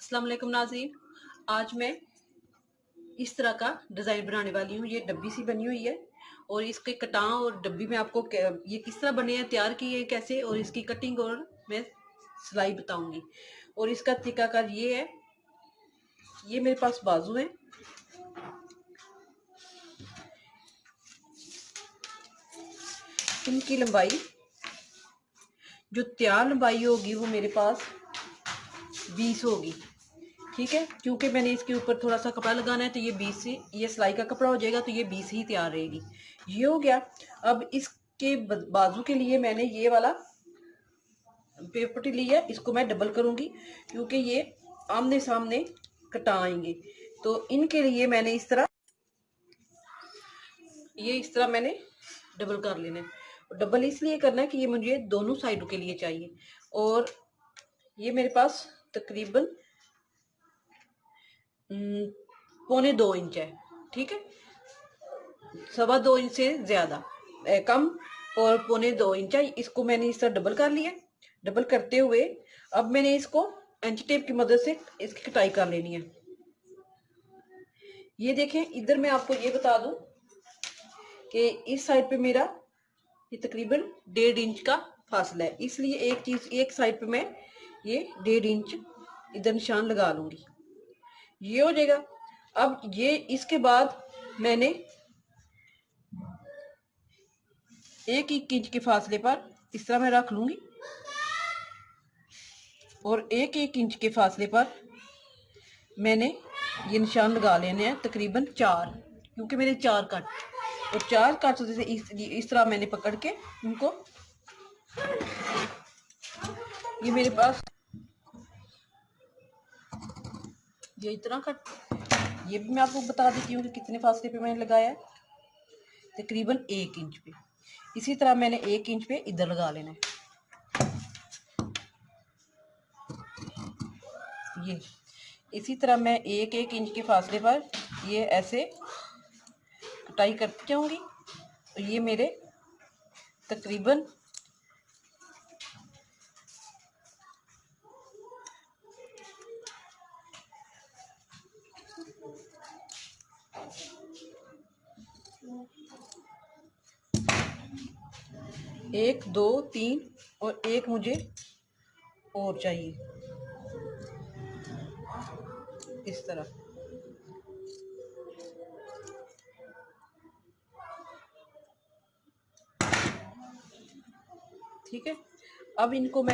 अस्सलाम वालेकुम नाज़रीन। आज मैं इस तरह का डिज़ाइन बनाने वाली हूँ। ये डब्बी सी बनी हुई है और इसके कटां और डब्बी में आपको ये किस तरह बने हैं, तैयार किए हैं कैसे, और इसकी कटिंग और मैं सिलाई बताऊंगी। और इसका तरीकाकार ये है, ये मेरे पास बाजू है, इनकी लंबाई जो तैयार लंबाई होगी वो मेरे पास 20 होगी। ठीक है, क्योंकि मैंने इसके ऊपर थोड़ा सा कपड़ा लगाना है तो ये 20 से, ये सिलाई का कपड़ा हो जाएगा तो ये 20 ही तैयार रहेगी। ये हो गया। अब इसके बाजू के लिए मैंने ये वाला पेपर पट्टी ली है, इसको मैं डबल करूंगी क्योंकि ये आमने सामने कटा आएंगे। तो इनके लिए मैंने इस तरह मैंने डबल कर लेना है। डबल इसलिए करना है कि ये मुझे दोनों साइडों के लिए चाहिए। और ये मेरे पास तकरीबन 1.25 इंच है। ठीक है, 2.25 इंच से ज्यादा कम, और 1.25 इंच है। इसको मैंने इस तरह डबल कर लिया। डबल करते हुए अब मैंने इसको इंच टेप की मदद से इसकी कटाई कर लेनी है। ये देखें, इधर मैं आपको ये बता दूं कि इस साइड पे मेरा ये तकरीबन 1.5 इंच का फासला है, इसलिए एक साइड पे मैं ये 1.5 इंच इधर निशान लगा लूंगी। ये हो जाएगा। अब ये इसके बाद मैंने 1-1 इंच के फासले पर इस तरह मैं रख लूंगी, और 1-1 इंच के फासले पर मैंने ये निशान लगा लेने हैं, तकरीबन 4, क्योंकि मेरे 4 कट, और 4 कट जैसे इस तरह मैंने पकड़ के इनको, ये मेरे पास ये इतना कट, ये भी मैं आपको बता देती हूँ कि कितने फासले पे मैंने लगाया है, तकरीबन 1 इंच पे। इसी तरह मैंने 1 इंच पे इधर लगा लेना है। ये इसी तरह मैं 1-1 इंच के फासले पर ये ऐसे कटाई करती जाऊंगी। तो ये मेरे तकरीबन 1 2 3 और एक मुझे और चाहिए इस तरह। ठीक है, अब इनको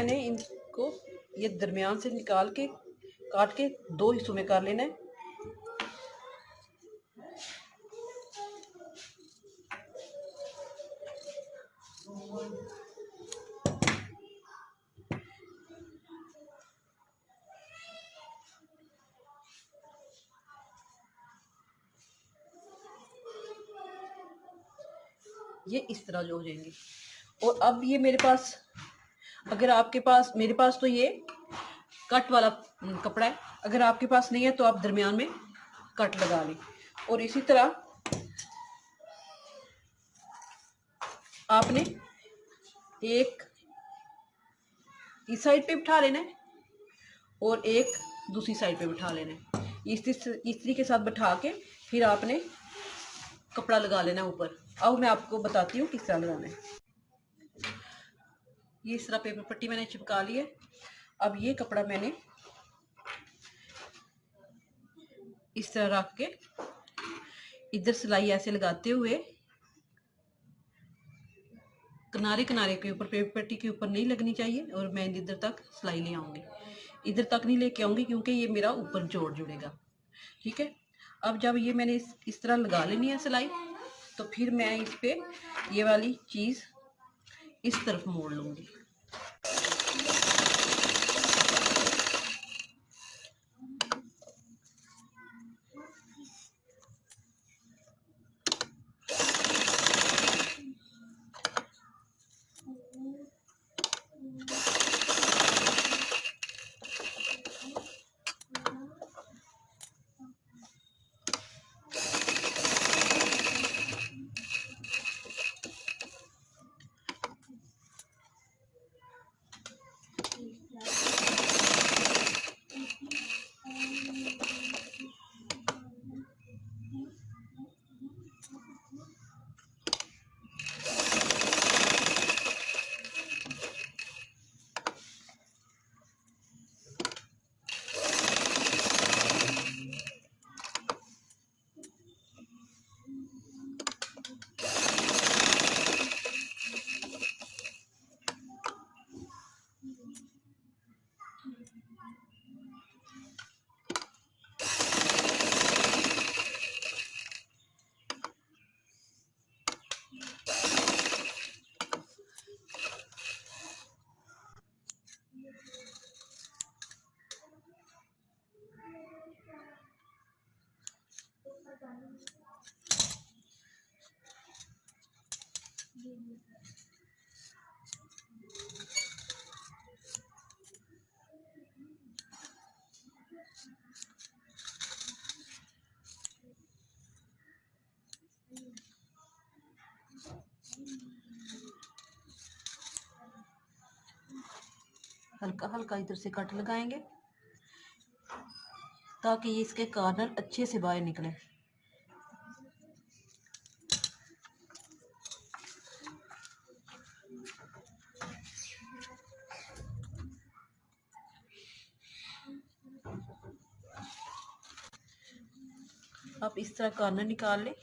ये दरमियान से निकाल के काट के 2 हिस्सों में कर लेना है। ये इस तरह जो हो जाएंगे। और अब ये मेरे पास, अगर आपके पास, मेरे पास तो ये कट वाला कपड़ा है, अगर आपके पास नहीं है तो आप दरमियान में कट लगा लें। और इसी तरह आपने एक इस साइड पे बिठा लेना है और एक दूसरी साइड पे बिठा लेना है। इस इस्त्री के साथ बिठा के फिर आपने कपड़ा लगा लेना है ऊपर। अब मैं आपको बताती हूँ किस तरह लगाना है। ये इस तरह पेपर पट्टी मैंने चिपका ली है। अब ये कपड़ा मैंने इस तरह रख के इधर सिलाई ऐसे लगाते हुए किनारे किनारे के ऊपर, पेपर पट्टी के ऊपर नहीं लगनी चाहिए, और मैं इधर तक सिलाई ले आऊंगी। इधर तक नहीं लेके आऊंगी क्योंकि ये मेरा ऊपर जोड़ जुड़ेगा। ठीक है, अब जब ये मैंने इस तरह लगा लेनी है सिलाई, तो फिर मैं इस पे ये वाली चीज इस तरफ मोड़ लूंगी। हल्का हल्का इधर से कट लगाएंगे ताकि ये इसके कॉर्नर अच्छे से बाहर निकले। आप इस तरह कॉर्नर निकाल लें,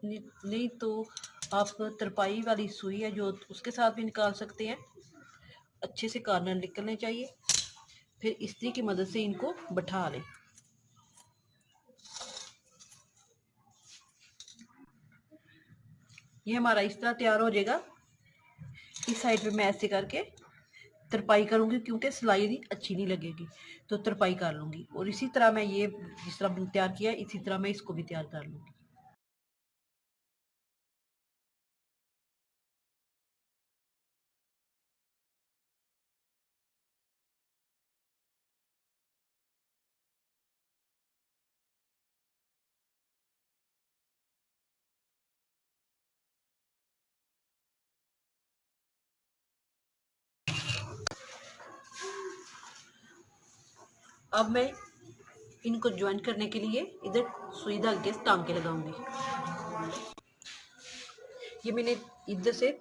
नहीं तो आप तरपाई वाली सुई है जो उसके साथ भी निकाल सकते हैं। अच्छे से कॉर्नर निकलने चाहिए, फिर इस्त्री की मदद से इनको बैठा लें। ये हमारा इस तरह तैयार हो जाएगा। इस साइड पे मैं ऐसे करके तरपाई करूंगी क्योंकि सिलाई अच्छी नहीं लगेगी, तो तरपाई कर लूंगी। और इसी तरह मैं ये जिस तरह तैयार किया इसी तरह मैं इसको भी तैयार कर लूंगी। अब मैं इनको ज्वाइन करने के लिए इधर सुई धागे के टांके लगाऊंगी। ये मैंने इधर से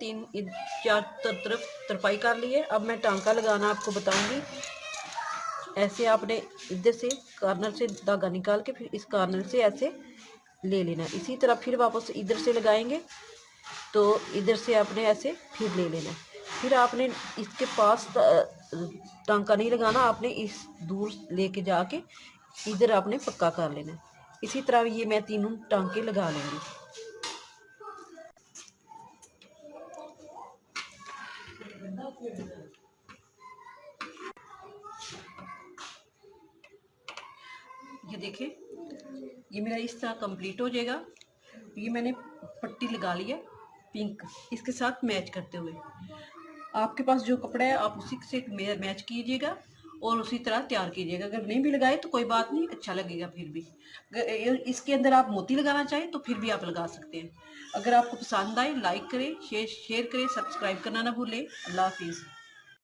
चार तरफ तरपाई कर ली है। अब मैं टांका लगाना आपको बताऊंगी। ऐसे आपने इधर से कॉर्नर से धागा निकाल के फिर इस कॉर्नर से ऐसे ले लेना। इसी तरह फिर वापस इधर से लगाएंगे तो इधर से आपने ऐसे फिर ले लेना। फिर आपने इसके पास टांका नहीं लगाना, आपने इस दूर लेके जाके इधर आपने पक्का कर लेना। इसी तरह ये मैं तीनों टांके लगा लूँगी। ये देखें, ये मेरा इस तरह कंप्लीट हो जाएगा। ये मैंने पट्टी लगा ली है पिंक, इसके साथ मैच करते हुए। आपके पास जो कपड़ा है आप उसी से मैच कीजिएगा और उसी तरह तैयार कीजिएगा। अगर नहीं भी लगाए तो कोई बात नहीं, अच्छा लगेगा। फिर भी इसके अंदर आप मोती लगाना चाहें तो फिर भी आप लगा सकते हैं। अगर आपको पसंद आए लाइक करें, शेयर करें, सब्सक्राइब करना ना भूलें। अल्लाह हाफिज़।